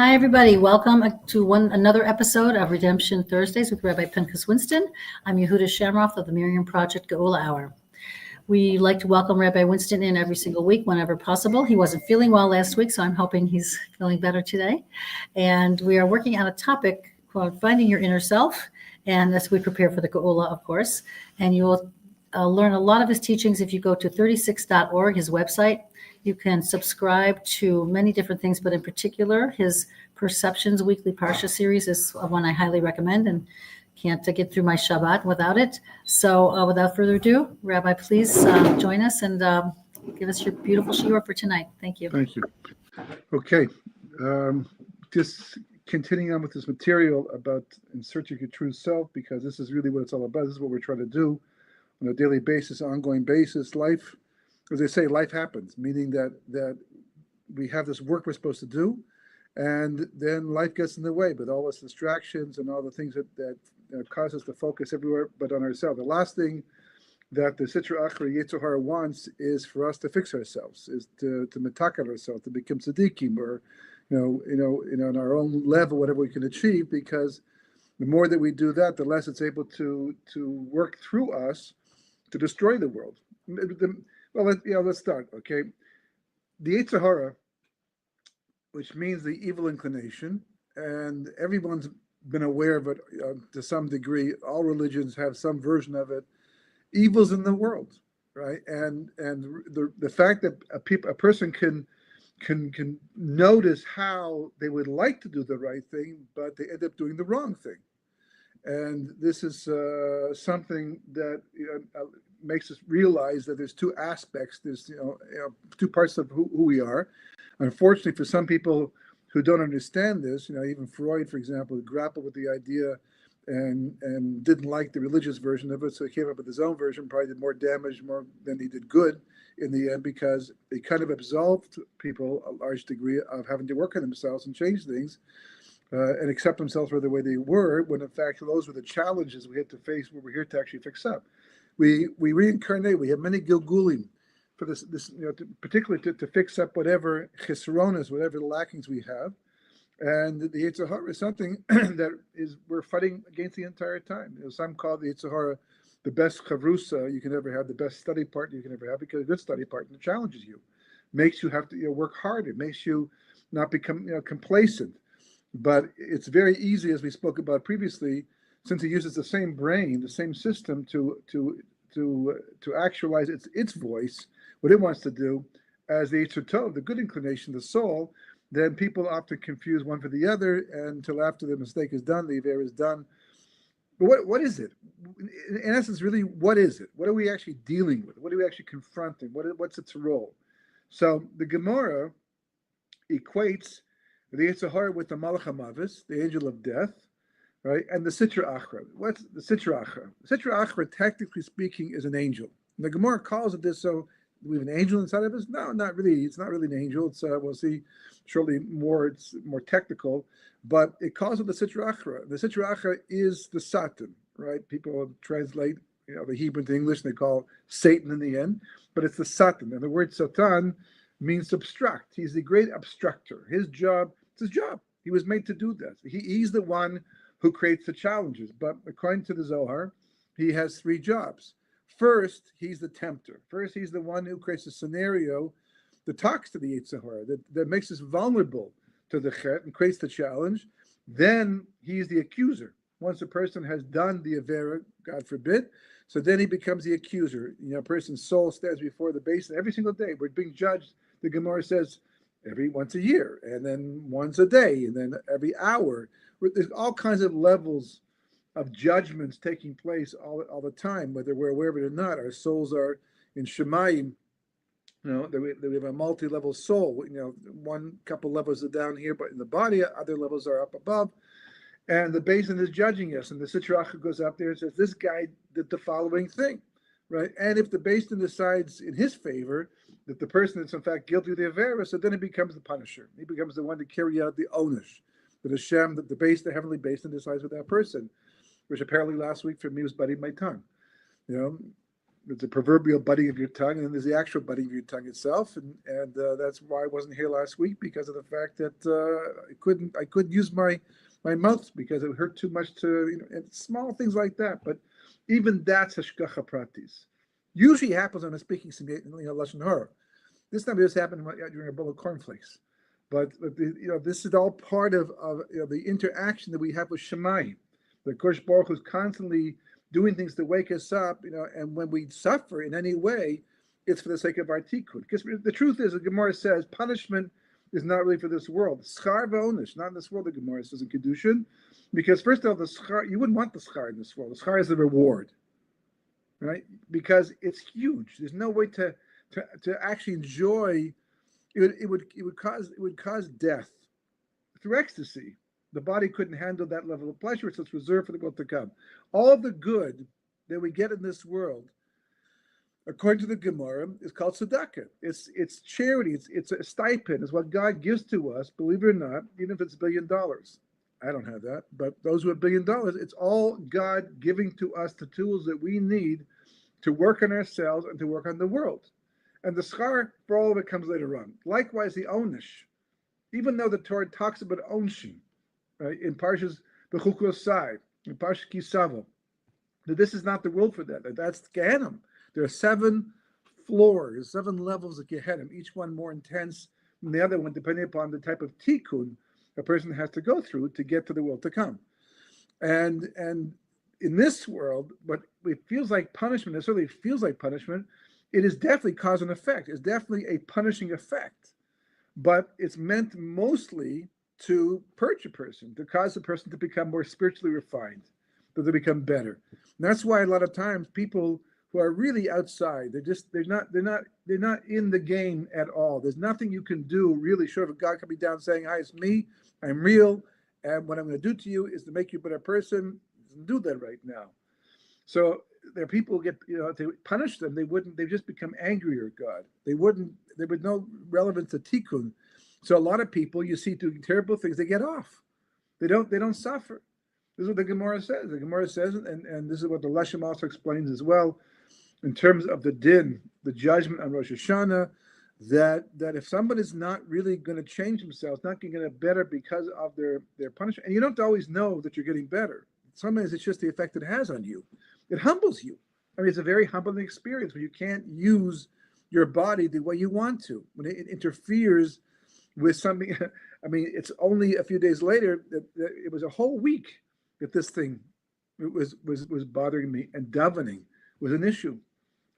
Hi, everybody. Welcome to another episode of Redemption Thursdays with Rabbi Pinchas Winston. I'm Yehuda Shamroth of the Miriam Project Geula Hour. We like to welcome Rabbi Winston in every single week whenever possible. He wasn't feeling well last week, so I'm hoping he's feeling better today. And we are working on a topic called Finding Your Inner Self, and as we prepare for the Geula, of course. And you will learn a lot of his teachings if you go to 36.org, his website. You can subscribe to many different things, but in particular, his Perceptions Weekly Parsha series is one I highly recommend and can't get through my Shabbat without it. So without further ado, Rabbi, please join us and give us your beautiful shiur for tonight. Thank you. Thank you. Okay. Just continuing on with this material about in search of your true self, because this is really what it's all about. This is what we're trying to do on a daily basis, ongoing basis. Life, as they say, life happens, meaning that we have this work we're supposed to do, and then life gets in the way, but all those distractions and all the things that cause us to focus everywhere but on ourselves. The last thing that the Sitra Achra Yetzer Hara wants is for us to fix ourselves, is to metakel ourselves, to become tzaddikim, or in our own level, whatever we can achieve, because the more that we do that, the less it's able to work through us to destroy the world. Let's start, okay? The Yetzer Hara, which means the evil inclination, and everyone's been aware of it to some degree. All religions have some version of it. Evil's in the world, right? And the fact that a person can notice how they would like to do the right thing, but they end up doing the wrong thing. And this is something that makes us realize that there's two aspects. There's two parts of who we are. Unfortunately, for some people who don't understand this, even Freud, for example, grappled with the idea and didn't like the religious version of it, so he came up with his own version. Probably did more damage more than he did good in the end, because it kind of absolved people a large degree of having to work on themselves and change things. And accept themselves for the way they were, when in fact those were the challenges we had to face, what we're here to actually fix up. We reincarnate. We have many gilgulim for this particularly to fix up whatever chisronas, whatever lackings we have. And the Yetzer Hara is something that we're fighting against the entire time. Some call the Yetzer Hara the best chavrusa you can ever have, the best study partner you can ever have, because a good study partner challenges you, makes you have to work harder, makes you not become complacent. But it's very easy, as we spoke about previously, since it uses the same brain, the same system to actualize its voice, what it wants to do, as the Yetzer Tov, the good inclination, the soul. Then people often confuse one for the other, and until after the mistake is done, the Iver is done. But what is it? In essence, really, what is it? What are we actually dealing with? What are we actually confronting? What's its role? So the Gemara equates the Yetzer Hara with the Malach HaMavis, the angel of death, right? And the Sitra Achra. What's the Sitra Achra? The Sitra Achra, technically speaking, is an angel. And the Gemara calls it this, so we have an angel inside of us? No, not really. It's not really an angel. It's we'll see shortly more. It's more technical, but it calls it the Sitra Achra. The Sitra Achra is the Satan, right? People translate the Hebrew into English, and they call Satan in the end, but it's the Satan. And the word Satan means to obstruct. He's the great obstructor. It's his job. He was made to do that. He's the one who creates the challenges. But according to the Zohar, he has three jobs. First, he's the tempter. First, he's the one who creates a scenario that talks to the Yetzer Hara, that makes us vulnerable to the chet and creates the challenge. Then he's the accuser. Once a person has done the avera, God forbid, so then he becomes the accuser. A person's soul stands before the basin every single day. We're being judged. The Gemara says every once a year, and then once a day, and then every hour. There's all kinds of levels of judgments taking place all the time, whether we're aware of it or not. Our souls are in Shemayim. We have a multi-level soul. One couple levels are down here, but in the body, other levels are up above. And the basin is judging us, and the Sitra Achra goes up there and says, this guy did the following thing, right? And if the basin decides in his favor that the person is in fact guilty of the avera, so then he becomes the punisher. He becomes the one to carry out the onush. That Hashem, the heavenly basin decides with that person, which apparently last week for me was biting my tongue. the proverbial budding of your tongue, and then there's the actual budding of your tongue itself, and that's why I wasn't here last week, because of the fact that I couldn't use my mouth because it hurt too much to, and small things like that. But even that's hashgacha pratis. Usually happens when I'm speaking lashon hara. This time it just happened during a bowl of cornflakes. But this is all part of the interaction that we have with Shemayim. The Kodesh Baruch Hu is constantly doing things to wake us up, and when we suffer in any way, it's for the sake of our tikkun. Because the truth is, the Gemara says, punishment is not really for this world. Schar v'onish, not in this world, the Gemara says in Kedushin. Because first of all, the schar, you wouldn't want the schar in this world. The schar is the reward, right? Because it's huge. There's no way to actually enjoy. It would cause death through ecstasy. The body couldn't handle that level of pleasure, so it's reserved for the world to come. All of the good that we get in this world, according to the Gemara, is called tzedakah. It's charity. It's a stipend. It's what God gives to us, believe it or not, even if it's $1 billion. I don't have that, but those who have $1 billion, it's all God giving to us the tools that we need to work on ourselves and to work on the world. And the schar for all of it comes later on. Likewise, the onish, even though the Torah talks about onshin, right, in Parshas Bechukosai, in Parshas Kisavo, that this is not the world for that. That's Gehenna. There are 7 floors, 7 levels of Gehenna, each one more intense than the other one, depending upon the type of tikkun a person has to go through to get to the world to come. And in this world, what it feels like punishment, it certainly feels like punishment, it is definitely cause and effect. It's definitely a punishing effect. But it's meant mostly to purge a person, to cause the person to become more spiritually refined, that they become better. And that's why a lot of times people who are really outside, they're not in the game at all. There's nothing you can do really short of God coming down saying, "Hi, it's me, I'm real, and what I'm going to do to you is to make you a better person." He doesn't do that right now. So there are people who get, if they punish them, they just become angrier at God. There would no relevance to tikkun. So a lot of people you see doing terrible things, they get off. They don't suffer. This is what the Gemara says. The Gemara says, and this is what the Leshem also explains as well, in terms of the din, the judgment on Rosh Hashanah, that if somebody's not really going to change themselves, not going to get better because of their punishment, and you don't always know that you're getting better. Sometimes it's just the effect it has on you. It humbles you. I mean, it's a very humbling experience when you can't use your body the way you want to, when it interferes with something. I mean, it's only a few days later that it was a whole week that this thing was bothering me, and davening was an issue.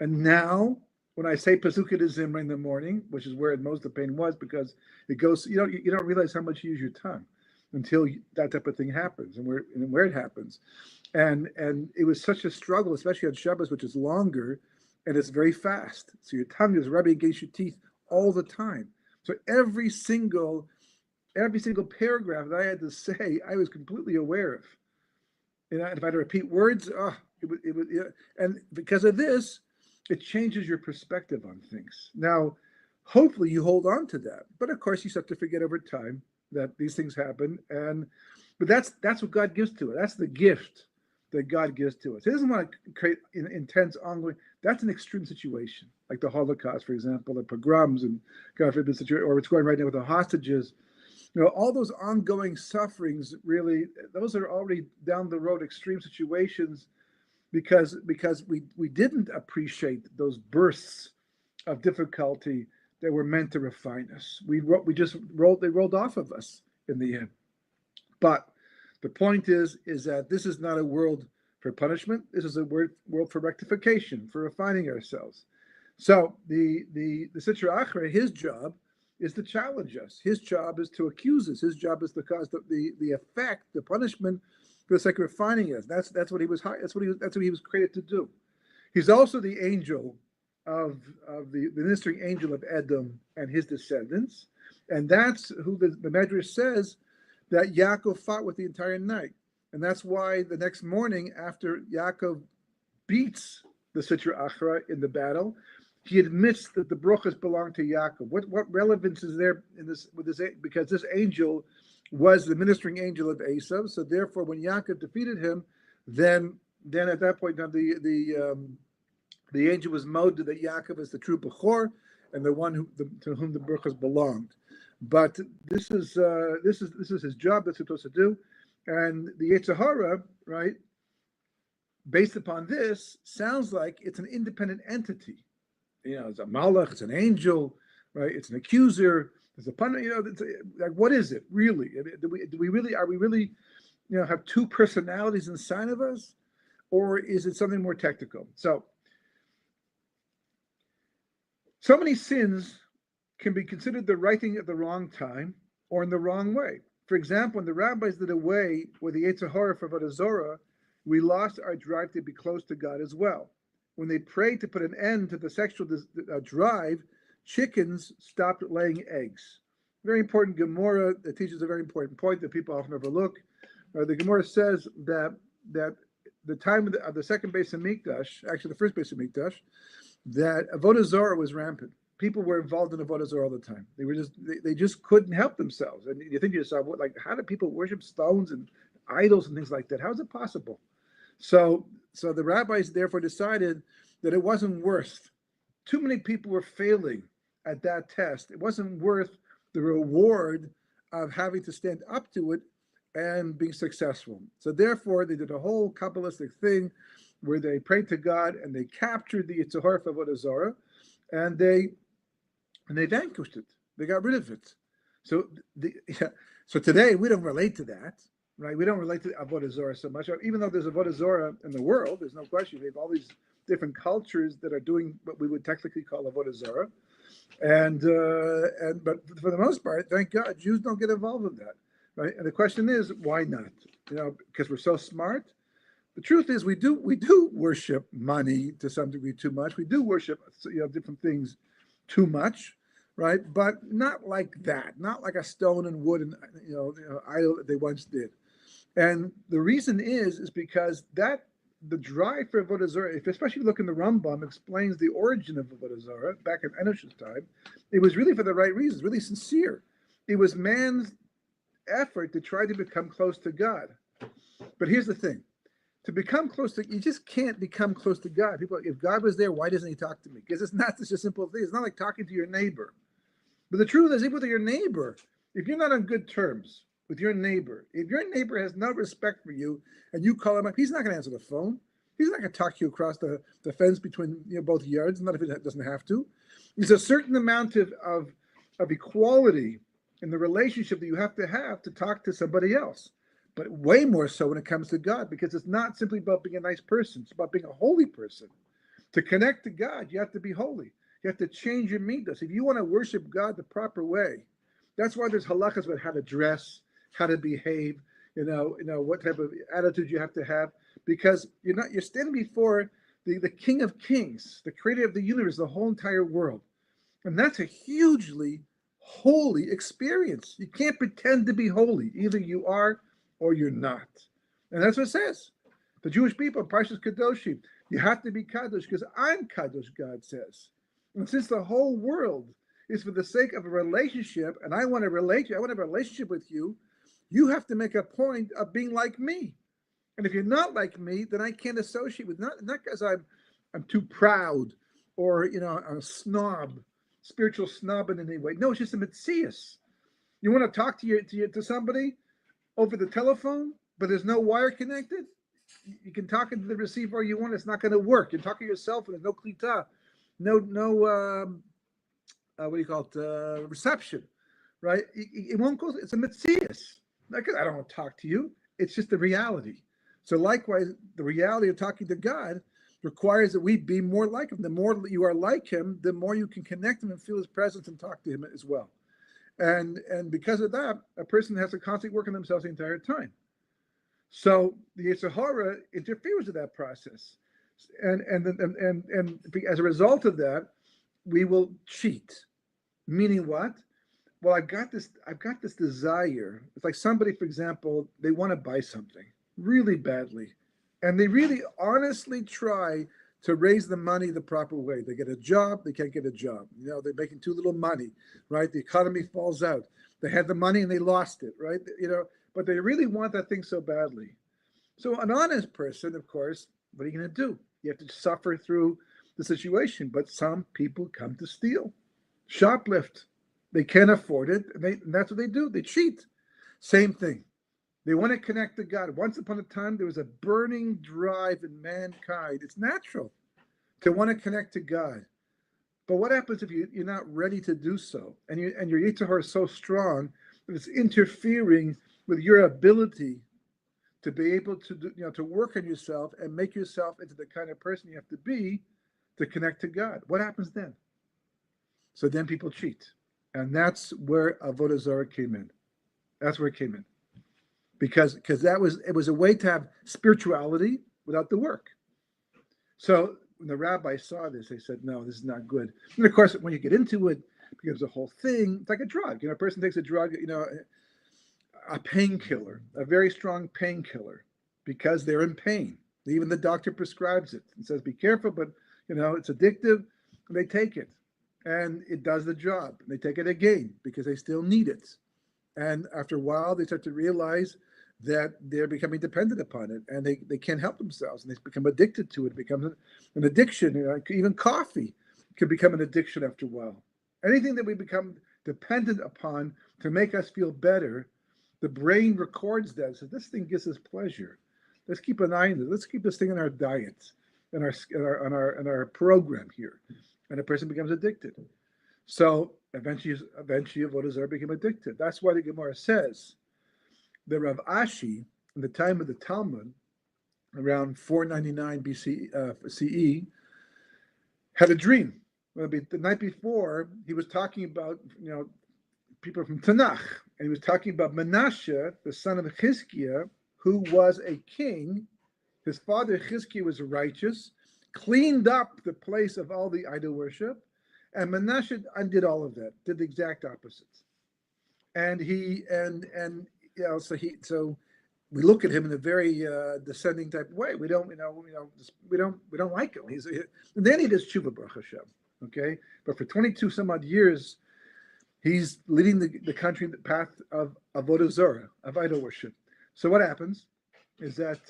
And now, when I say Pesukah de Zimra in the morning, which is where most of the pain was, because it goes, you don't realize how much you use your tongue until that type of thing happens, and where it happens. And it was such a struggle, especially on Shabbos, which is longer, and it's very fast. So your tongue is rubbing against your teeth all the time. So every single paragraph that I had to say, I was completely aware of. And if I had to repeat words, it would, and because of this, it changes your perspective on things. Now, hopefully you hold on to that. But of course, you start to forget over time that these things happen. But that's what God gives to us. That's the gift that God gives to us. He doesn't want to create an intense, ongoing. That's an extreme situation, like the Holocaust, for example, the pogroms, and God forbid, or what's going right now with the hostages. All those ongoing sufferings, really, those are already down the road extreme situations, because we didn't appreciate those bursts of difficulty that were meant to refine us. They rolled off of us in the end. But the point is that this is not a world for punishment. This is a world for rectification, for refining ourselves. So the Sitra Achra, his job is to challenge us. His job is to accuse us. His job is to cause the effect, the punishment, for the sake of refining us. That's what he was. That's what he was created to do. He's also the angel of the ministering angel of Edom and his descendants, and that's who the Medrash says that Yaakov fought with the entire night. And that's why the next morning, after Yaakov beats the Sitra Achra in the battle, he admits that the brachas belong to Yaakov. What relevance is there in this with this? Because this angel was the ministering angel of Esav. So therefore, when Yaakov defeated him, then at that point, now the The angel was moded that Yaakov is the true Bechor and the one to whom the brachos belonged. But this is his job. That's what he's supposed to do. And the Yetzer Hara, right, based upon this, sounds like it's an independent entity. It's a malach, it's an angel, right? It's an accuser. There's a pun. Like, what is it really? Are we really, have two personalities inside of us, or is it something more technical? So many sins can be considered the right thing at the wrong time or in the wrong way. For example, when the rabbis did away with the Yetzer Hara for Avodah Zorah, we lost our drive to be close to God as well. When they prayed to put an end to the sexual drive, chickens stopped laying eggs. Very important Gemara that teaches a very important point that people often overlook. The Gemara says that the time of the second Beis Hamikdash, actually the first Beis Hamikdash, that Avodah Zorah was rampant. People were involved in Avodah Zorah all the time. They just couldn't help themselves. And you think to yourself, how do people worship stones and idols and things like that? How is it possible? So the rabbis therefore decided that it wasn't worth. Too many people were failing at that test. It wasn't worth the reward of having to stand up to it and being successful. So therefore, they did a whole Kabbalistic thing where they prayed to God and they captured the Yetzer Hara of Avodah Zorah, and they vanquished it. They got rid of it. So today we don't relate to that. Right, we don't relate to Avodah Zorah so much, even though there's Avodah Zorah in the world. There's no question. We have all these different cultures that are doing what we would technically call Avodah Zorah, but for the most part, thank God, Jews don't get involved with that. Right, and the question is, why not? Because we're so smart. The truth is, we do worship money to some degree too much. We do worship different things too much. Right, but not like that. Not like a stone and wood and idol that they once did. And the reason is because the drive for Avodah Zorah, especially if you look in the Rambam, explains the origin of Avodah Zorah back in Enosh's time. It was really for the right reasons, really sincere. It was man's effort to try to become close to God. But here's the thing: to become close to, you just can't become close to God. People, if God was there, why doesn't He talk to me? Because it's not just a simple thing. It's not like talking to your neighbor. But the truth is, even with your neighbor, if you're not on good terms with your neighbor, if your neighbor has no respect for you and you call him up, he's not going to answer the phone. He's not going to talk to you across the fence between both yards, not if it doesn't have to. There's a certain amount of equality in the relationship that you have to talk to somebody else. But way more so when it comes to God, because it's not simply about being a nice person. It's about being a holy person. To connect to God, you have to be holy. You have to change your midas. If you want to worship God the proper way, that's why there's halachas about how to dress, how to behave, what type of attitude you have to have, because you're standing before the King of Kings, the creator of the universe, the whole entire world. And that's a hugely holy experience. You can't pretend to be holy. Either you are or you're not. And that's what it says. The Jewish people, Parshas Kadoshim, you have to be Kadosh because I'm Kadosh, God says. And since the whole world is for the sake of a relationship, and I want to relate you, I want to have a relationship with you, you have to make a point of being like me. And if you're not like me, then I can't associate with, not because I'm too proud or I'm a snob, spiritual snob in any way. No, it's just a mitzias. You want to talk to somebody over the telephone, but there's no wire connected. You can talk into the receiver all you want. It's not going to work. You're talking to yourself, and there's no klita, no what do you call it? Reception, right? It won't go. It's a mitzias. Not because I don't want to talk to you. It's just the reality. So likewise, the reality of talking to God requires that we be more like Him. The more you are like Him, the more you can connect Him and feel His presence and talk to Him as well. And because of that, a person has to constantly work on themselves the entire time. So the Yetzer Hara interferes with that process, and as a result of that, we will cheat. Meaning what? Well, I've got this desire. It's like somebody, for example, they want to buy something really badly, and they really honestly try to raise the money the proper way. They get a job, they can't get a job. They're making too little money, right? The economy falls out. They had the money and they lost it, right? But they really want that thing so badly. So an honest person, of course, what are you going to do? You have to suffer through the situation. But some people come to steal, shoplift. They can't afford it, and that's what they do. They cheat. Same thing. They want to connect to God. Once upon a time, there was a burning drive in mankind. It's natural to want to connect to God. But what happens if you're not ready to do so, and your Yetzer Hara is so strong that it's interfering with your ability to be able to do, to work on yourself and make yourself into the kind of person you have to be to connect to God? What happens then? So then people cheat, and that's where Avodah Zarah came in. That's where it came in, because it was a way to have spirituality without the work. So when the rabbi saw this, they said, no, this is not good. And of course, when you get into it, it becomes a whole thing. It's like a drug. A person takes a drug, a painkiller, a very strong painkiller, because they're in pain. Even the doctor prescribes it and says, be careful, but, it's addictive. And they take it, and it does the job. And they take it again because they still need it. And after a while, they start to realize that they're becoming dependent upon it, and they can't help themselves, and they become addicted to it. It becomes an addiction. Even coffee can become an addiction after a while. Anything that we become dependent upon to make us feel better, the brain records that. So this thing gives us pleasure. Let's keep an eye on it. Let's keep this thing in our diet, in our program here, and a person becomes addicted. So eventually, Avodah Zarah became addicted. That's why the Gemara says that Rav Ashi, in the time of the Talmud, around 499 CE, had a dream. The night before, he was talking about people from Tanakh, and he was talking about Menashe, the son of Chizkiah, who was a king. His father Chizkiah was righteous, cleaned up the place of all the idol worship, and Menashe undid all of that, did the exact opposite. And so we look at him in a very descending type of way. We don't like him. And then he does tshuva, Baruch Hashem. Okay, but for 22 some odd years, he's leading the country in the path of Avodah Zarah, of idol worship. So what happens is that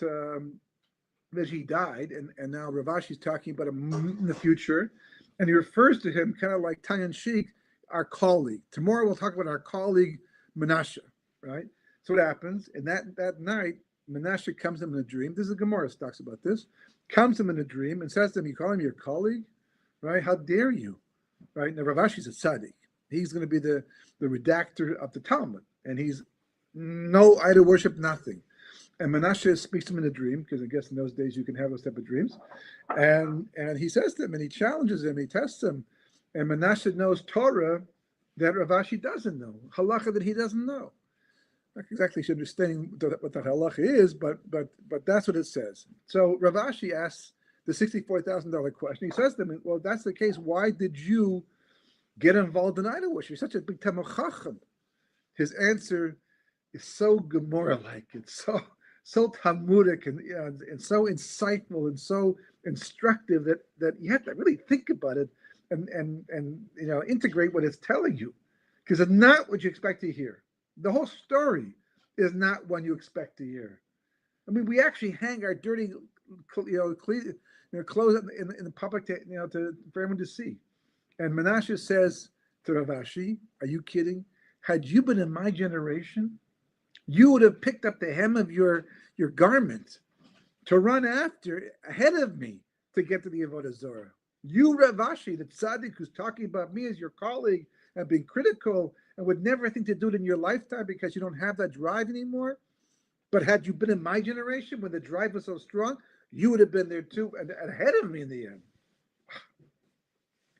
he died, and now Rav Ashi is talking about him in the future, and he refers to him kind of like tongue in cheek, our colleague. Tomorrow we'll talk about our colleague Menashe, right? So what happens? And that night, Menashe comes to him in a dream. This is the Gemara talks about this. Comes to him in a dream and says to him, "You call him your colleague, right? How dare you?" Right? Now Rav Ashi's a tzaddik. He's going to be the redactor of the Talmud, and he's no idol worship, nothing. And Menashe speaks to him in a dream, because I guess in those days you can have those type of dreams. And he says to him, and he challenges him, he tests him. And Menashe knows Torah that Rav Ashi doesn't know, halacha that he doesn't know. Not exactly understanding what that halacha is, but that's what it says. So Rav Ashi asks the $64,000 question. He says to him, well, if that's the case, why did you get involved in idol worship? You're such a big Talmid Chacham. His answer is so Gemara-like. It's so Talmudic and so insightful and so instructive that you have to really think about it and integrate what it's telling you, because it's not what you expect to hear. The whole story is not one you expect to hear. I mean, we actually hang our dirty, clothes in the public for everyone to see. And Menashe says to Rav Ashi, "Are you kidding? Had you been in my generation, you would have picked up the hem of your garment to run ahead of me to get to the Avodah Zarah. You, Rav Ashi, the tzaddik who's talking about me as your colleague and being critical and would never think to do it in your lifetime because you don't have that drive anymore. But had you been in my generation when the drive was so strong, you would have been there too and ahead of me in the end."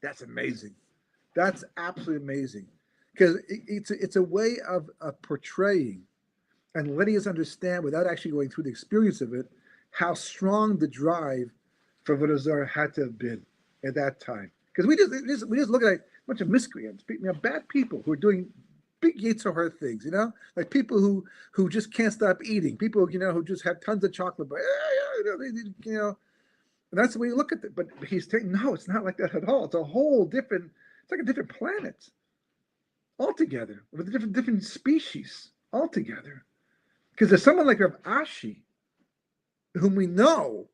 That's amazing. That's absolutely amazing, because it's a way of portraying and letting us understand, without actually going through the experience of it, how strong the drive for Avodah Zarah had to have been at that time. Because we just look at a bunch of miscreants, bad people who are doing big Yetzer Hara things, like people who just can't stop eating, people who just have tons of chocolate, but and that's the way you look at it. But he's saying, no, it's not like that at all. It's a whole different. It's like a different planet altogether, with a different species altogether. Because there's someone like Rav Ashi, whom we know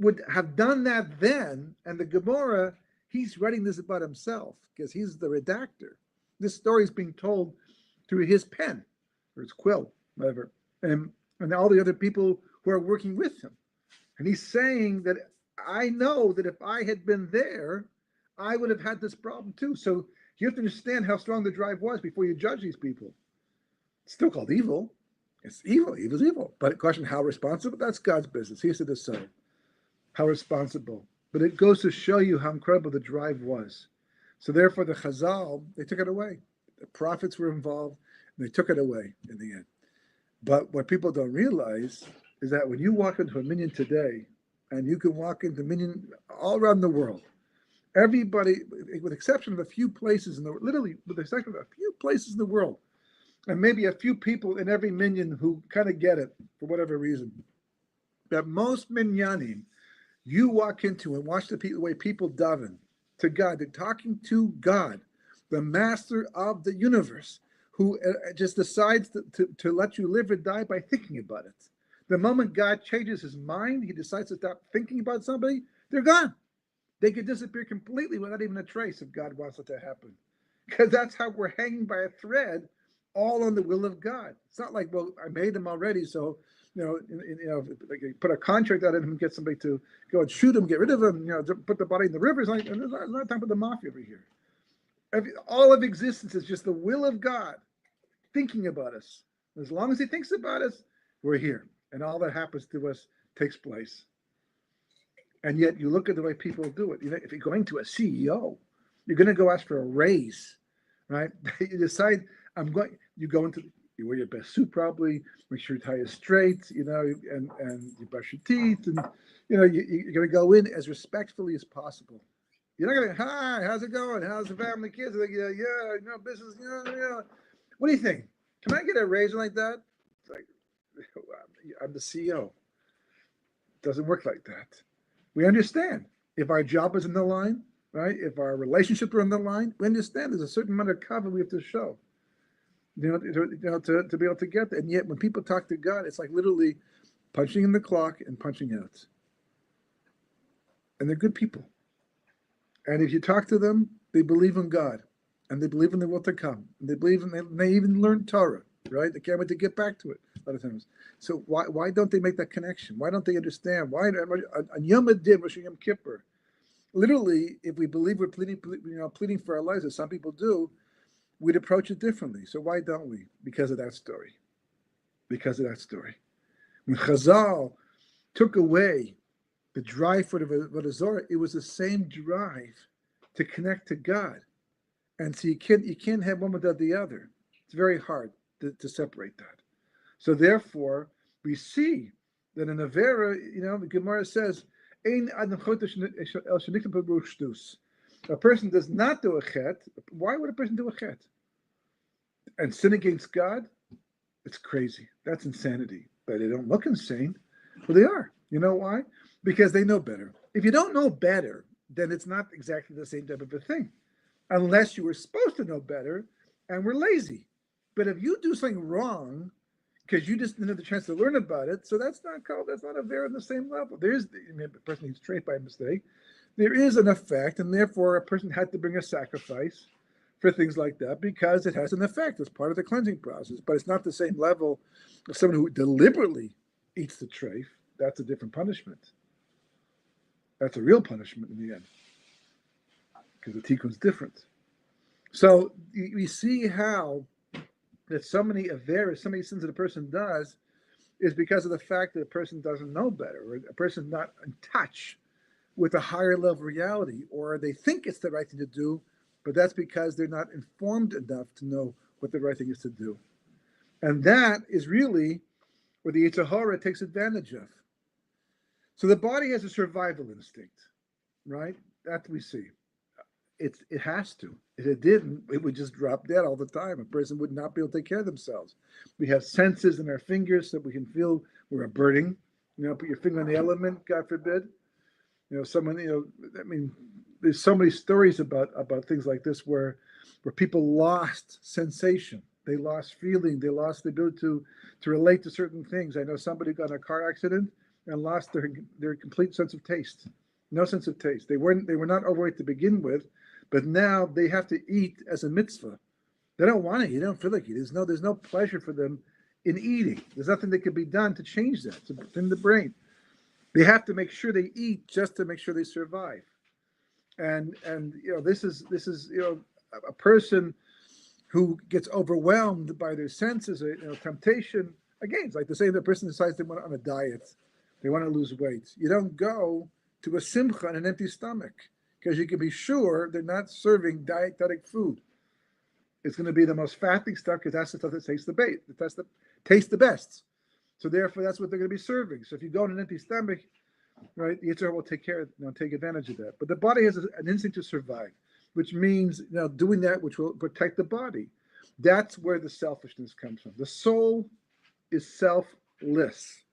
would have done that then, and the Gemara, he's writing this about himself because he's the redactor. This story is being told through his pen, or his quill, whatever, and all the other people who are working with him. And he's saying that I know that if I had been there, I would have had this problem too. So you have to understand how strong the drive was before you judge these people. It's still called evil. It's evil. Evil is evil. But the question, how responsible? That's God's business. He has to decide how responsible. But it goes to show you how incredible the drive was. So therefore, the Chazal, they took it away. The prophets were involved, and they took it away in the end. But what people don't realize is that when you walk into a minyan today, and you can walk into minyan all around the world, everybody, with the exception of a few places literally with the exception of a few places in the world, and maybe a few people in every minyan who kind of get it for whatever reason, that most minyanim, you walk into and watch the way people daven to God. They're talking to God, the master of the universe, who just decides to let you live or die by thinking about it. The moment God changes his mind, he decides to stop thinking about somebody, they're gone. They could disappear completely without even a trace if God wants it to happen. Because that's how we're hanging by a thread, all on the will of God. It's not like, well, I made them already, so like put a contract out on him and get somebody to go and shoot him, get rid of him, put the body in the river. It's like, there's not time for the mafia over here. All of existence is just the will of God thinking about us. As long as he thinks about us, we're here. And all that happens to us takes place. And yet you look at the way people do it. If you're going to a CEO, you're going to go ask for a raise, right? You decide, you wear your best suit probably, make sure your tie is straight, and you brush your teeth, and, you're going to go in as respectfully as possible. You're not going to, hi, how's it going? How's the family, kids? Like, yeah, business, yeah. What do you think? Can I get a raise like that? It's like, I'm the CEO. It doesn't work like that. We understand if our job is in the line, right? If our relationships are on the line, we understand there's a certain amount of cover we have to show, to be able to get there. And yet, when people talk to God, it's like literally punching in the clock and punching out. And they're good people. And if you talk to them, they believe in God, and they believe in the world to come. And they believe they even learn Torah, right? They can't wait to get back to it a lot of times. So why don't they make that connection? Why don't they understand? Why on Yom Adin, Rosh Yom Kippur, literally, if we believe we're pleading for our lives, as some people do, we'd approach it differently. So why don't we? Because of that story. Because of that story. When Chazal took away the drive for the Avodah Zarah, it was the same drive to connect to God. And so you can't have one without the other. It's very hard to separate that. So therefore, we see that in Avera, the Gemara says, a person does not do a chet. Why would a person do a chet? And sin against God? It's crazy. That's insanity. But they don't look insane. Well, they are. You know why? Because they know better. If you don't know better, then it's not exactly the same type of a thing. Unless you were supposed to know better and were lazy. But if you do something wrong because you just didn't have the chance to learn about it, so that's not a Avera on the same level. There's a person who's straight by mistake. There is an effect, and therefore a person had to bring a sacrifice for things like that because it has an effect. It's part of the cleansing process, but it's not the same level of someone who deliberately eats the treif. That's a different punishment. That's a real punishment in the end because the tikkun's different. So we see how that so many averas, so many sins that a person does is because of the fact that a person doesn't know better, or a person not in touch with a higher level reality, or they think it's the right thing to do, but that's because they're not informed enough to know what the right thing is to do. And that is really where the Yetzer Hara takes advantage of. So the body has a survival instinct, right? That we see. It has to. If it didn't, it would just drop dead all the time. A person would not be able to take care of themselves. We have senses in our fingers that we can feel we're burning. Put your finger on the element, God forbid. Someone, there's so many stories about things like this where people lost sensation. They lost feeling. They lost the ability to relate to certain things. I know somebody got in a car accident and lost their complete sense of taste. No sense of taste. They were not overweight to begin with, but now they have to eat as a mitzvah. They don't want to eat. They don't feel like eating. There's no pleasure for them in eating. There's nothing that can be done to change that. It's in the brain. They have to make sure they eat just to make sure they survive. And this is a person who gets overwhelmed by their senses, temptation. Again, it's like the same. The person decides they want on a diet, they want to lose weight. You don't go to a simcha on an empty stomach because you can be sure they're not serving dietetic food. It's going to be the most fattening stuff because that's the stuff that tastes the best. So therefore, that's what they're going to be serving. So if you go on an empty stomach, right, the Yitzhak will take advantage of that. But the body has an instinct to survive, which means doing that which will protect the body. That's where the selfishness comes from. The soul is selfless.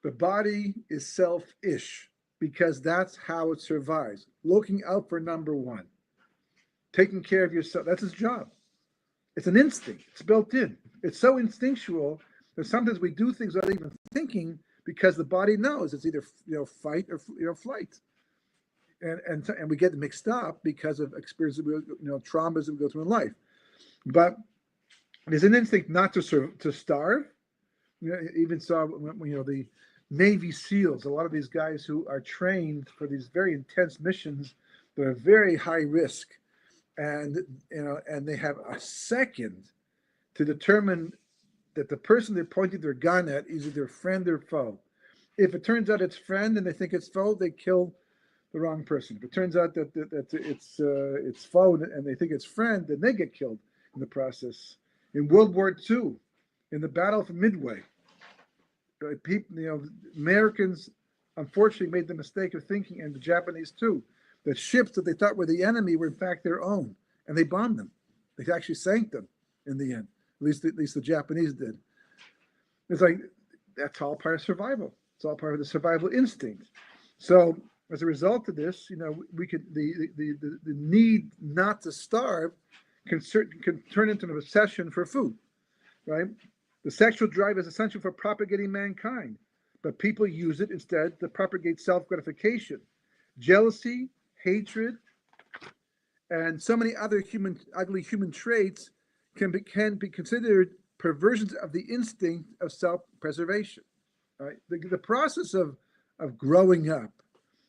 The body is selfish because that's how it survives. Looking out for number one. Taking care of yourself. That's his job. It's an instinct. It's built in. It's so instinctual that sometimes we do things without even thinking because the body knows it's either fight or flight. And we get mixed up because of experiences, traumas that we go through in life. But there's an instinct not to starve. Even saw the Navy SEALs, a lot of these guys who are trained for these very intense missions that are very high risk, and they have a second to determine that the person they're pointing their gun at is either friend or foe. If it turns out it's friend and they think it's foe, they kill the wrong person. If it turns out that it's foe and they think it's friend, then they get killed in the process. In World War II, in the Battle of Midway, Americans unfortunately made the mistake of thinking, and the Japanese too, that ships that they thought were the enemy were in fact their own, and they bombed them. They actually sank them in the end. At least the Japanese did. It's like that's all part of survival. It's all part of the survival instinct. So as a result of this, we could the need not to starve can turn into an obsession for food, right? The sexual drive is essential for propagating mankind, but people use it instead to propagate self-gratification. Jealousy, hatred, and so many other ugly human traits can be considered perversions of the instinct of self-preservation. Right? The process of growing up,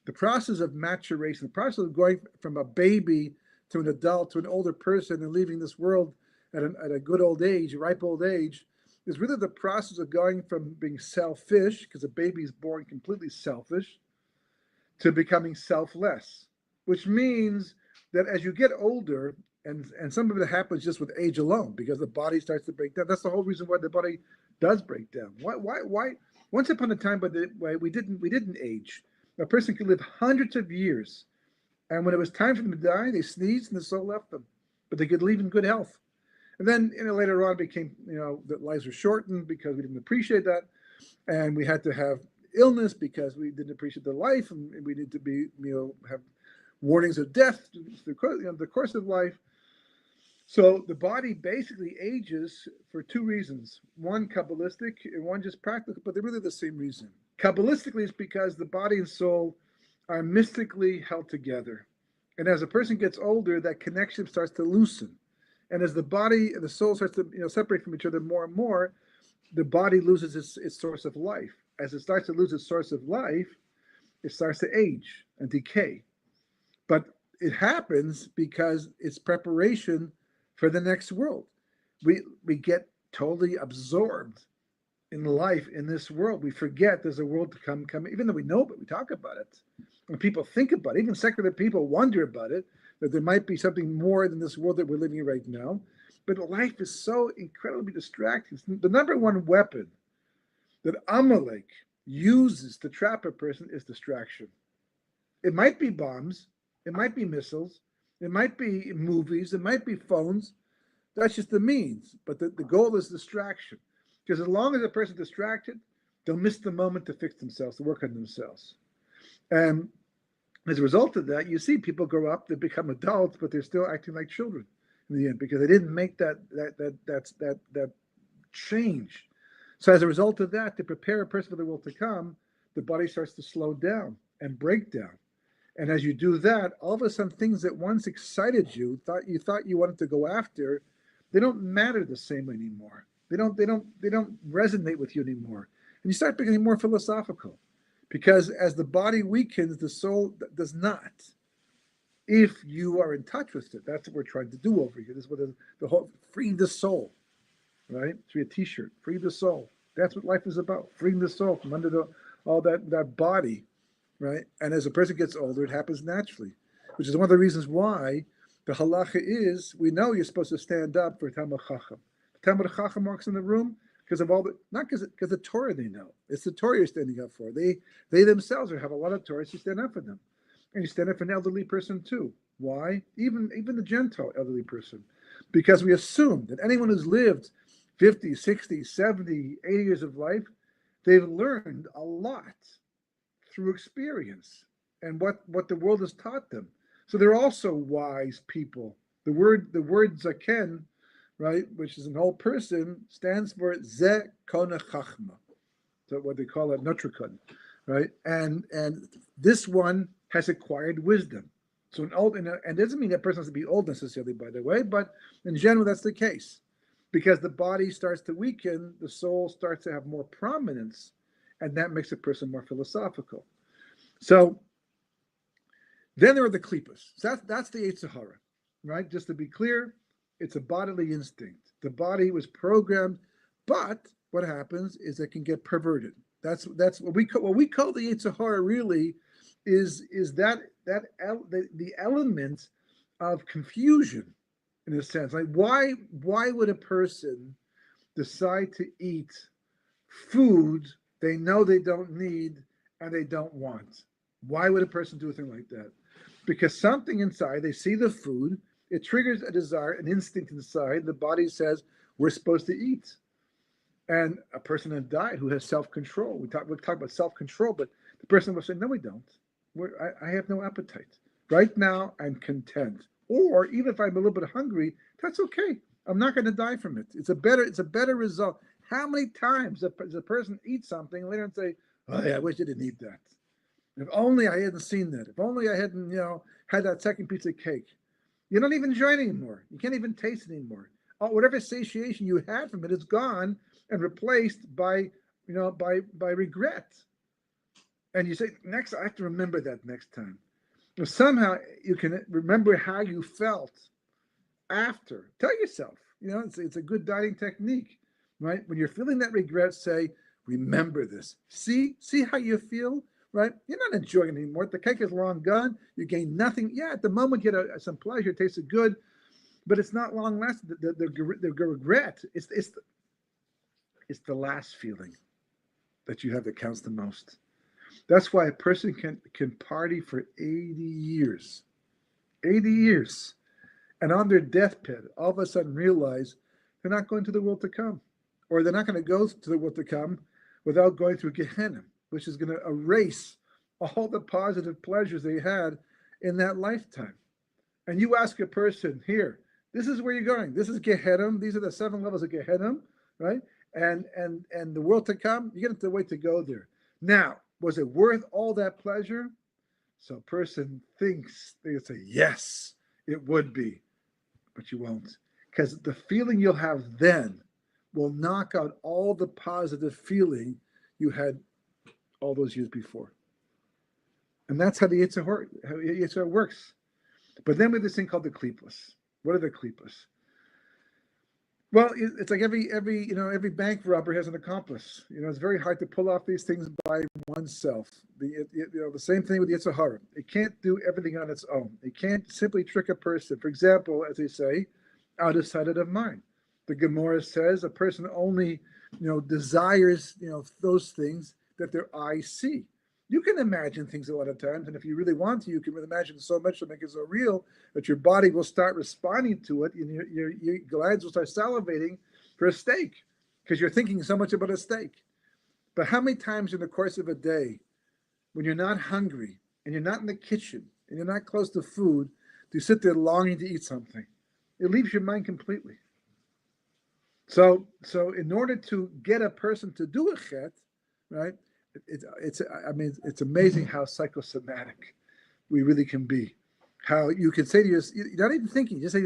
the process of maturation, the process of going from a baby to an adult to an older person and leaving this world at a good old age, a ripe old age, is really the process of going from being selfish, because a baby is born completely selfish, to becoming selfless, which means that as you get older, and some of it happens just with age alone, because the body starts to break down. That's the whole reason why the body does break down. Why? Once upon a time, by the way, we didn't age. A person could live hundreds of years, and when it was time for them to die, they sneezed and the soul left them, but they could leave in good health. And then later on it became that lives were shortened because we didn't appreciate that, and we had to have illness because we didn't appreciate the life, and we need to be have warnings of death through the course of life. So the body basically ages for two reasons: one Kabbalistic and one just practical, but they're really the same reason. Kabbalistically, it's because the body and soul are mystically held together, and as a person gets older, that connection starts to loosen. And as the body and the soul starts to separate from each other more and more, the body loses its source of life. As it starts to lose its source of life, it starts to age and decay. But it happens because it's preparation for the next world. We get totally absorbed in life in this world. We forget there's a world to come, even though we know, but we talk about it. When people think about it, even secular people wonder about it, that there might be something more than this world that we're living in right now. But life is so incredibly distracting. The number one weapon that Amalek uses to trap a person is distraction. It might be bombs, it might be missiles, it might be movies, it might be phones. That's just the means. But the goal is distraction. Because as long as a person's distracted, they'll miss the moment to fix themselves, to work on themselves. And as a result of that, you see people grow up, they become adults, but they're still acting like children in the end because they didn't make that change. So as a result of that, to prepare a person for the world to come, the body starts to slow down and break down. And as you do that, all of a sudden things that once excited you, thought you wanted to go after, they don't matter the same anymore. They don't resonate with you anymore. And you start becoming more philosophical. Because as the body weakens, the soul does not. If you are in touch with it, that's what we're trying to do over here. This is what the whole free the soul, right? It should be a T-shirt. Free the soul. That's what life is about. Freeing the soul from under all that body, right? And as a person gets older, it happens naturally, which is one of the reasons why the halacha is we know you're supposed to stand up for Talmud Chacham. The Talmud Chacham walks in the room because of all the not because the Torah they know. It's the Torah you're standing up for. They themselves have a lot of Torah, so you stand up for them. And you stand up for an elderly person too. Why? Even the Gentile elderly person. Because we assume that anyone who's lived 50, 60, 70, 80 years of life, they've learned a lot through experience and what the world has taught them. So they're also wise people. The word zaken, right, which is an old person, stands for ze kona chachma. So what they call it, notrikon, right? And this one has acquired wisdom. So and it doesn't mean that person has to be old necessarily, by the way, but in general that's the case. Because the body starts to weaken, the soul starts to have more prominence, and that makes a person more philosophical. So then there are the klipas. So that's the Yetzer Hara, right? Just to be clear, it's a bodily instinct. The body was programmed, but what happens is it can get perverted. That's what we call the Yetzer Hara really is the element of confusion in a sense. Like why would a person decide to eat food they know they don't need and they don't want? Why would a person do a thing like that? Because something inside, they see the food, it triggers a desire, an instinct inside. The body says, we're supposed to eat. And a person on a diet who has self-control, we talk about self-control, but the person will say, no, we don't. I have no appetite. Right now, I'm content. Or even if I'm a little bit hungry, that's okay. I'm not going to die from it. It's a better result. How many times does a person eat something and later on say, oh yeah, I wish I didn't eat that. If only I hadn't seen that. If only I hadn't, had that second piece of cake. You don't even enjoy it anymore. You can't even taste it anymore. Whatever satiation you had from it is gone and replaced by regret. And you say, next, I have to remember that next time. If somehow you can remember how you felt after. Tell yourself, it's a good dieting technique, right? When you're feeling that regret, say, remember this. See how you feel, right? You're not enjoying it anymore. The cake is long gone. You gain nothing. Yeah, at the moment you get some pleasure, it tasted good, but it's not long lasting. The regret, it's the last feeling that you have that counts the most. That's why a person can party for 80 years, and on their deathbed, all of a sudden realize they're not going to the world to come, or they're not going to go to the world to come without going through Gehenna, which is going to erase all the positive pleasures they had in that lifetime. And you ask a person here, this is where you're going. This is Gehenna. These are the 7 levels of Gehenna, right? And the world to come, you're going to have to wait to go there. Now, was it worth all that pleasure? So a person thinks they would say, yes, it would be, but you won't. Because the feeling you'll have then will knock out all the positive feeling you had all those years before. And that's how the Yetzer Hara works. But then we have this thing called the klipas. What are the klipas? Well, it's like every bank robber has an accomplice. It's very hard to pull off these things by oneself. The same thing with the Yetzer Hara. It can't do everything on its own. It can't simply trick a person. For example, as they say, out of sight, out of mind. The Gemara says a person only, desires, those things that their eyes see. You can imagine things a lot of times, and if you really want to, you can imagine so much to make it so real that your body will start responding to it, and your glands will start salivating for a steak because you're thinking so much about a steak. But how many times in the course of a day, when you're not hungry and you're not in the kitchen and you're not close to food, do you sit there longing to eat something? It leaves your mind completely. So in order to get a person to do a chet, right? it's amazing how psychosomatic we really can be. How you can say to yourself, you're not even thinking, just say,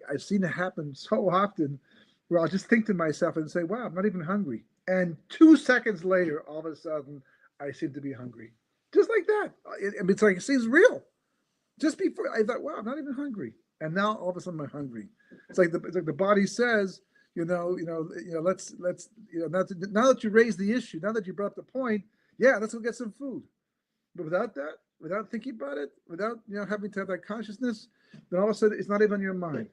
I've seen it happen so often where I'll just think to myself and say, wow, I'm not even hungry. And 2 seconds later, all of a sudden, I seem to be hungry. Just like that. It's like, it seems real. Just before I thought, wow, I'm not even hungry. And now all of a sudden I'm hungry. It's like the body says, let's now that you raised the issue, now that you brought up the point, yeah, let's go get some food. But without that, without thinking about it, without having to have that consciousness, then all of a sudden it's not even on your mind.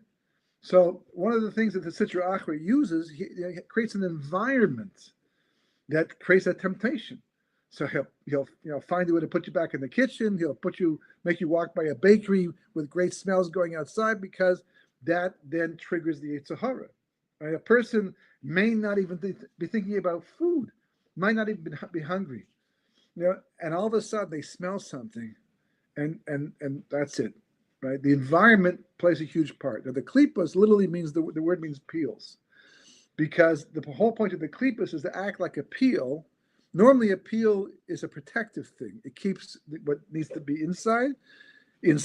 So one of the things that the Sitra Achra uses, he creates an environment that creates that temptation. So he'll find a way to put you back in the kitchen. He'll make you walk by a bakery with great smells going outside, because that then triggers the Yetzer Hara. Right? A person may not even be thinking about food, might not even be hungry, and all of a sudden they smell something, and that's it, right? The environment plays a huge part. Now the klipas literally means the word means peels, because the whole point of the klipas is to act like a peel. Normally, a peel is a protective thing. It keeps what needs to be inside, and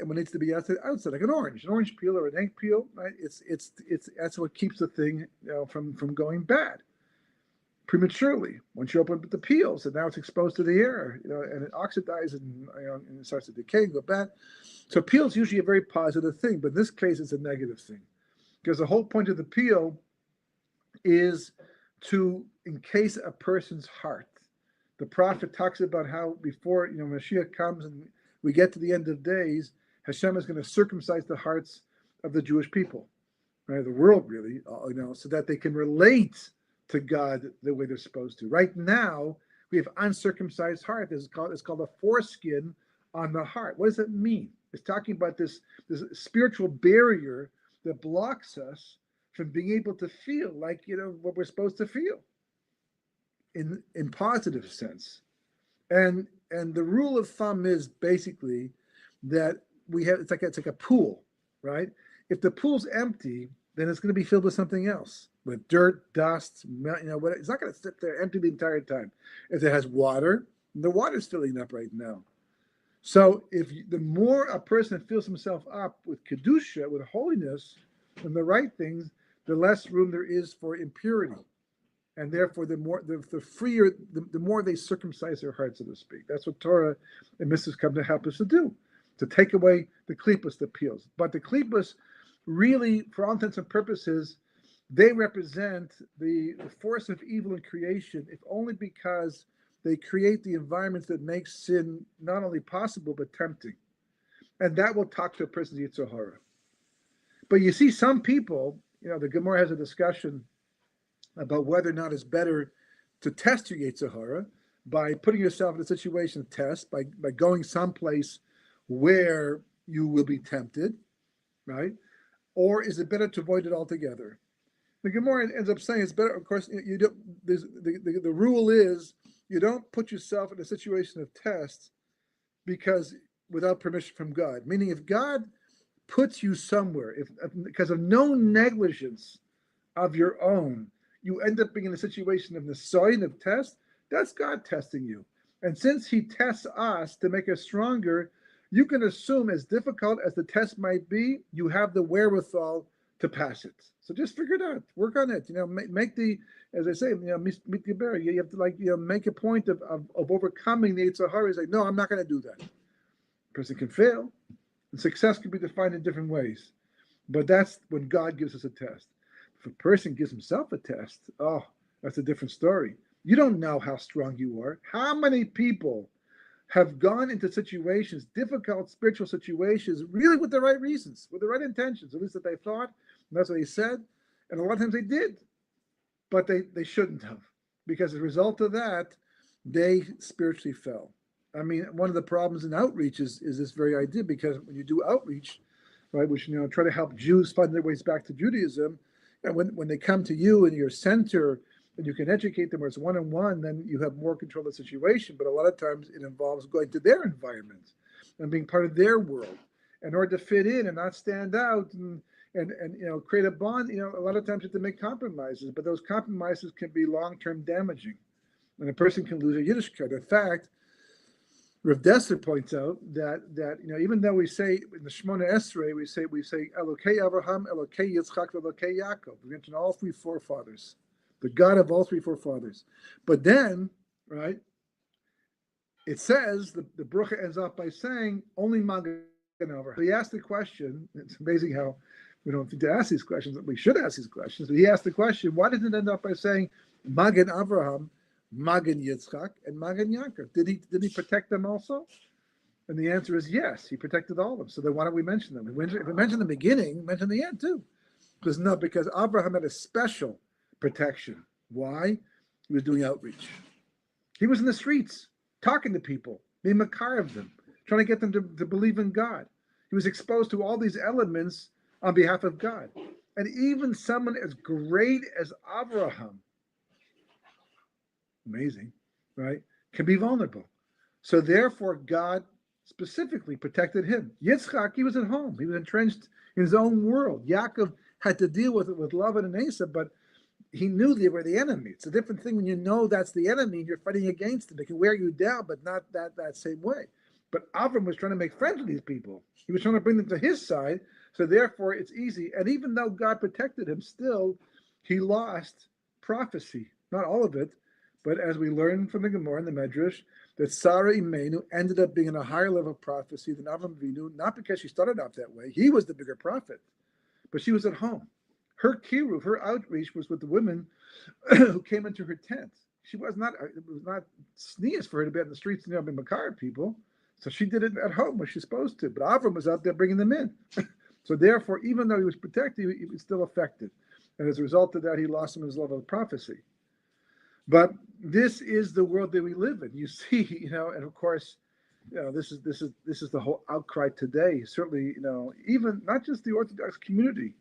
what needs to be outside, like an orange peel or an egg peel, right? It's that's what keeps the thing from going bad prematurely. Once you open up the peels, and now it's exposed to the air, and it oxidizes and it starts to decay and go bad. So peel is usually a very positive thing, but in this case, it's a negative thing, because the whole point of the peel is to encase a person's heart. The prophet talks about how before Mashiach comes and we get to the end of days, Hashem is going to circumcise the hearts of the Jewish people, right? The world really, so that they can relate to God the way they're supposed to. Right now, we have uncircumcised heart. It's called a foreskin on the heart. What does it mean? It's talking about this spiritual barrier that blocks us from being able to feel like what we're supposed to feel in positive sense. And the rule of thumb is basically that we have it's like a pool, right? If the pool's empty, then it's going to be filled with something else, with dirt, dust, it's not going to sit there empty the entire time. If it has water, the water's filling up right now. So the more a person fills himself up with kedusha, with holiness, and the right things, the less room there is for impurity, and therefore the freer, the more they circumcise their heart, so to speak. That's what Torah and mitzvahs come to help us to do, to take away the klipas, the peels. But the klipas, really, for all intents and purposes, they represent the force of evil in creation, if only because they create the environments that make sin not only possible but tempting, and that will talk to a person's Yetzer Hara. But you see, some people, the Gemara has a discussion about whether or not it's better to test your Yetzer Hara by putting yourself in a situation of test, by going someplace where you will be tempted, right? Or is it better to avoid it altogether? The Gemara ends up saying it's better. Of course, you don't. The rule is you don't put yourself in a situation of test because without permission from God. Meaning, if God puts you somewhere, if because of no negligence of your own, you end up being in a situation of nisayon, of test, that's God testing you. And since He tests us to make us stronger, you can assume, as difficult as the test might be, you have the wherewithal to pass it. So just figure it out, work on it. Make the, as I say, meet the barrier. You have to make a point of overcoming the Yetzer Hara. It's like, no, I'm not going to do that. A person can fail, and success can be defined in different ways. But that's when God gives us a test. If a person gives himself a test, oh, that's a different story. You don't know how strong you are. How many people have gone into situations, difficult spiritual situations, really with the right reasons, with the right intentions, at least that they thought, and that's what they said, and a lot of times they did, but they shouldn't have, because as a result of that, they spiritually fell. I mean, one of the problems in outreach is this very idea, because when you do outreach, right, which try to help Jews find their ways back to Judaism, and when they come to you in your center, and you can educate them, or it's one-on-one, then you have more control of the situation. But a lot of times it involves going to their environment and being part of their world in order to fit in and not stand out and create a bond. A lot of times you have to make compromises, but those compromises can be long-term damaging. and a person can lose their Yiddishkeit. In fact, Rav Desser points out that even though we say in the Shemona Esrei we say Elokei Avraham, Elokei Yitzchak, Elokei Yaakov. We mention all three forefathers, the God of all three forefathers. But then, right, it says the bracha ends off by saying only Magen Avraham. So he asked the question. It's amazing how we don't need to ask these questions. We should ask these questions. But he asked the question: why didn't it end up by saying Magen Avraham, Magen Yitzchak, and Magen Yaakov? Did he protect them also? And the answer is yes. He protected all of them. So then why don't we mention them? If we mention the beginning, mention the end too. Because Abraham had a special protection. Why? He was doing outreach. He was in the streets talking to people, being makar of them, trying to get them to believe in God. He was exposed to all these elements on behalf of God. And even someone as great as Abraham, amazing, right, can be vulnerable. So therefore, God specifically protected him. Yitzchak, he was at home. He was entrenched in his own world. Yaakov had to deal with it with Lavan and Esau, but he knew they were the enemy. It's a different thing when you know that's the enemy and you're fighting against them. It can wear you down, but not that same way. But Avram was trying to make friends with these people. He was trying to bring them to his side. So therefore, it's easy. And even though God protected him, still, he lost prophecy. Not all of it, but as we learn from the Gemara and the Medrash, that Sarah Imenu ended up being in a higher level of prophecy than Avram Avinu, not because she started off that way. He was the bigger prophet, but she was at home. Her kiruv, her outreach was with the women who came into her tent. It was not sneeze for her to be out in the streets and be makar people. So she did it at home, where she's supposed to. But Avram was out there bringing them in. So therefore, even though he was protected, he was still affected. And as a result of that, he lost some of his level of prophecy. But this is the world that we live in. You see, and of course, this is the whole outcry today. Certainly, even not just the Orthodox community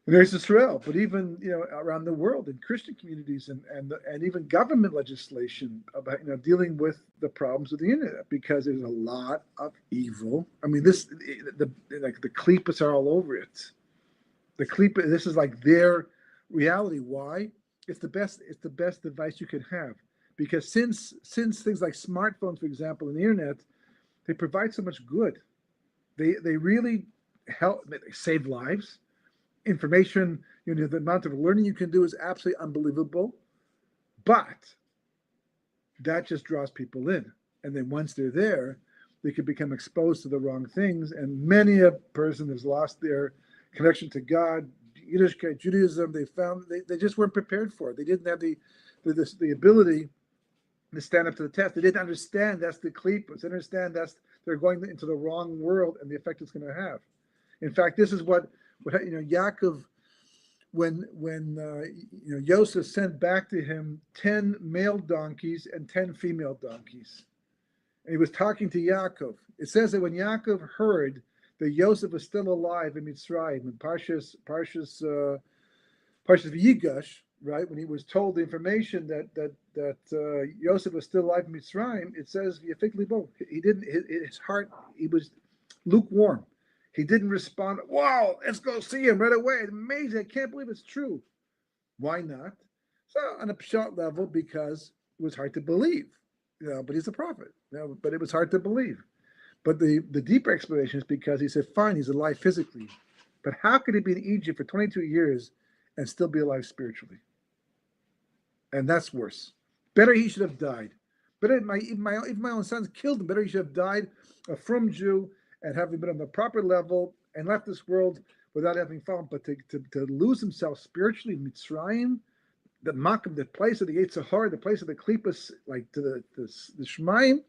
in Eretz Israel, but even around the world in Christian communities and even government legislation about dealing with the problems of the internet, because there's a lot of evil. I mean, the klipas are all over it. The klipa, this is like their reality. Why? It's the best device you can have, because since things like smartphones, for example, and the internet, they provide so much good. They really help. They save lives. Information, the amount of learning you can do is absolutely unbelievable, but that just draws people in. And then once they're there, they can become exposed to the wrong things. And many a person has lost their connection to God, Yiddishkeit, Judaism. They just weren't prepared for it. They didn't have the ability to stand up to the test. They didn't understand that's the klipas. They understand they're going into the wrong world and the effect it's going to have. In fact, this is what Yaakov, when Yosef sent back to him 10 male donkeys and 10 female donkeys, and he was talking to Yaakov. It says that when Yaakov heard that Yosef was still alive in Mitzrayim, in Parshas V'yigash, right, when he was told the information that Yosef was still alive in Mitzrayim, it says V'yafik libo. He didn't. His heart, he was lukewarm. He didn't respond, wow, let's go see him right away. It's amazing. I can't believe it's true. Why not? So on a pshat level, because it was hard to believe. But he's a prophet. But it was hard to believe. But the deeper explanation is because he said, fine, he's alive physically. But how could he be in Egypt for 22 years and still be alive spiritually? And that's worse. Better he should have died. Better if my own sons killed him, better he should have died a frum Jew, and having been on the proper level and left this world without having fallen, but to lose himself spiritually in Mitzrayim, the Makam, the place of the Yetzer Hara, the place of the Klipas, like to the Shemaim,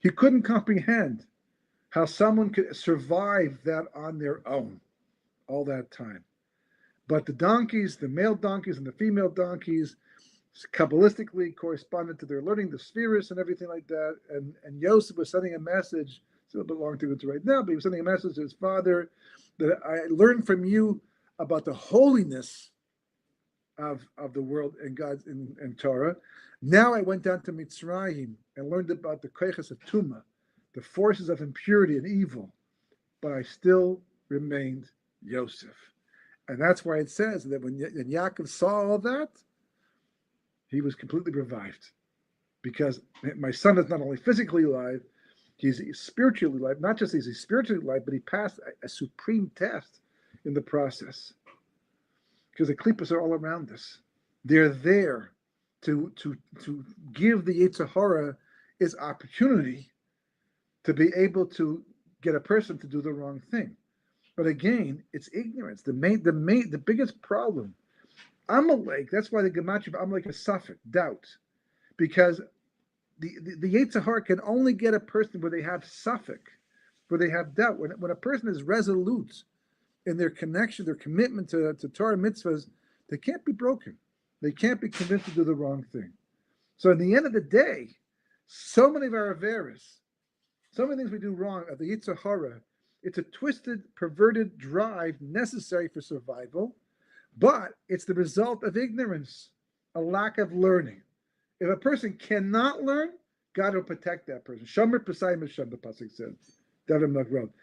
he couldn't comprehend how someone could survive that on their own all that time. But the donkeys, the male donkeys and the female donkeys, Kabbalistically corresponded to their learning, the spheres and everything like that. And Yosef was sending a message. Still a bit long to go to right now, but he was sending a message to his father that I learned from you about the holiness of the world and God's and Torah. Now I went down to Mitzrayim and learned about the koiches of Tumah, the forces of impurity and evil, but I still remained Yosef. And that's why it says that when Yaakov saw all that, he was completely revived, because my son is not only physically alive, he's spiritually alive. Not just is he spiritually alive, but he passed a supreme test in the process. Because the klippas are all around us. They're there to give the Yetzer Hara its opportunity to be able to get a person to do the wrong thing. But again, it's ignorance. The biggest problem. Amalek, that's why the gematria of Amalek is safek, doubt. Because the Yetzer Hara can only get a person where they have safek, where they have doubt. When a person is resolute in their connection, their commitment to Torah mitzvahs, they can't be broken. They can't be convinced to do the wrong thing. So in the end of the day, so many of our averas, so many things we do wrong at the Yetzer Hara, it's a twisted, perverted drive necessary for survival, but it's the result of ignorance, a lack of learning. If a person cannot learn, God will protect that person. Shomer Pesayim Hashem, the pasuk says. David Melech wrote.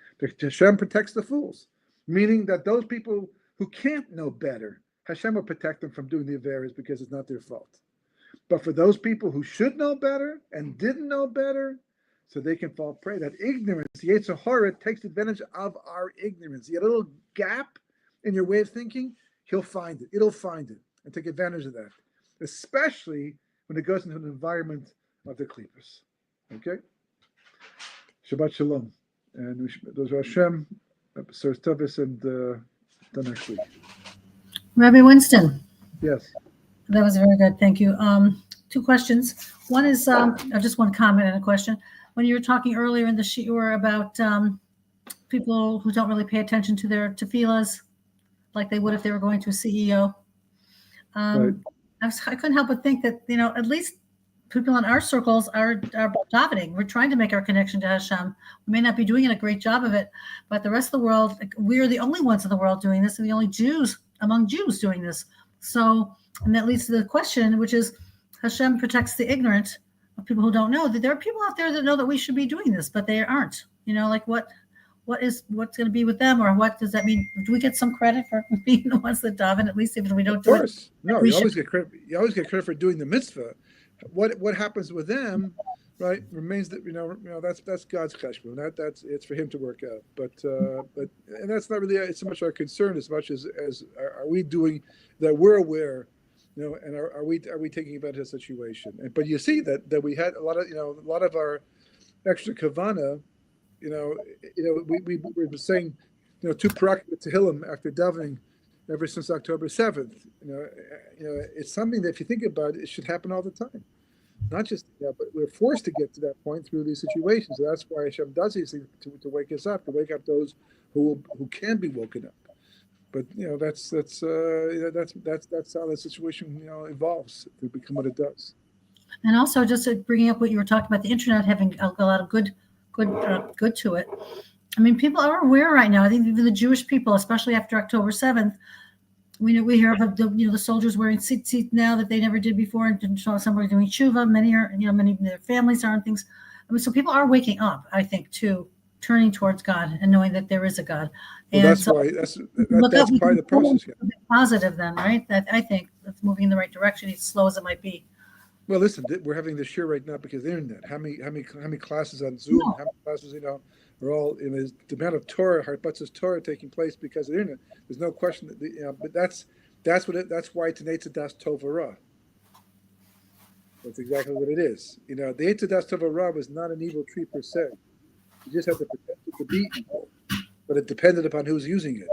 Hashem protects the fools, meaning that those people who can't know better, Hashem will protect them from doing the averas because it's not their fault. But for those people who should know better and didn't know better, so they can fall prey. That ignorance, the Yetzer Hara takes advantage of our ignorance. You get a little gap in your way of thinking, he'll find it. It'll find it and take advantage of that, especially when it goes into an environment of the klippas. Okay? Shabbat Shalom. And those are Hashem, Source Tavis, and till next week. Rabbi Winston. Yes. That was very good. Thank you. Two questions. One is, just one comment and a question. When you were talking earlier in the shiur about people who don't really pay attention to their tefillahs, like they would if they were going to a CEO, Right. I couldn't help but think that, at least people in our circles are davening. We're trying to make our connection to Hashem. We may not be doing a great job of it, but the rest of the world, we are the only ones in the world doing this, and the only Jews among Jews doing this. So, and that leads to the question, which is, Hashem protects the ignorant of people who don't know. That there are people out there that know that we should be doing this, but they aren't. Like what's going to be with them, or what does that mean? Do we get some credit for being the ones that daven, at least even if we don't do it? Of course. No, you always get credit. You always get credit for doing the mitzvah. What happens with them, right? Remains that that's God's cheshbon. It's for Him to work out. But and that's not really it's so much our concern as much as are we doing that we're aware, and are we taking advantage of the situation? But you see that we had a lot of our extra kavana. We were saying, 2 parak tehillim after davening ever since October 7th. It's something that if you think about it, it should happen all the time. Not just but we're forced to get to that point through these situations. So that's why Hashem does these things to wake us up, to wake up those who can be woken up. But that's how the situation evolves to become what it does. And also, just bringing up what you were talking about, the internet having a lot of good to it. I mean, people are aware right now. I think even the Jewish people, especially after October 7th, we hear of the soldiers wearing tzitzit now that they never did before, and some are doing tshuva. Many are, many of their families are, and things. I mean, so people are waking up, I think, to turning towards God and knowing that there is a God. Well, that's part of the process. Yeah. Positive, then, right? That I think that's moving in the right direction, as slow as it might be. Well, listen, we're having this year right now because of the internet. How many classes on Zoom? No. How many classes, are all in the amount of Torah, Harpatz's Torah taking place because of the internet. There's no question that but that's why it's an Eitz Das Tov Ra. That's exactly what it is. The Eitz Das Tov Ra was not an evil tree per se. It just had the potential to be evil, but it depended upon who's using it.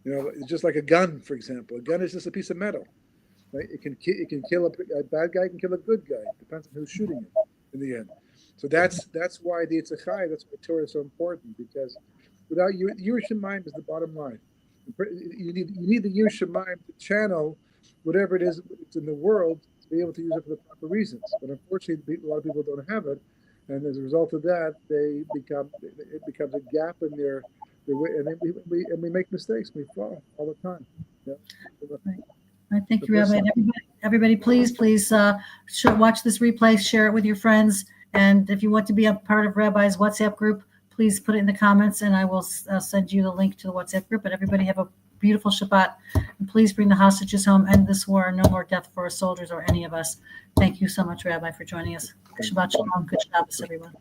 It's just like a gun, for example. A gun is just a piece of metal. Right? It can kill a bad guy, it can kill a good guy. It depends on who's shooting it in the end. So that's why the Yitzchai, that's why Torah is so important, because without Yirah Shamayim is the bottom line. You need the Yirah Shamayim to channel whatever it is that's in the world to be able to use it for the proper reasons. But unfortunately, a lot of people don't have it, and as a result of that, it becomes a gap in their way, and we make mistakes. We fall all the time. Yeah. Thank you, Rabbi. Everybody, please watch this replay, share it with your friends. And if you want to be a part of Rabbi's WhatsApp group, please put it in the comments, and I will send you the link to the WhatsApp group. But everybody have a beautiful Shabbat. And please bring the hostages home. End this war. No more death for our soldiers or any of us. Thank you so much, Rabbi, for joining us. Shabbat shalom. Good Shabbos, everyone.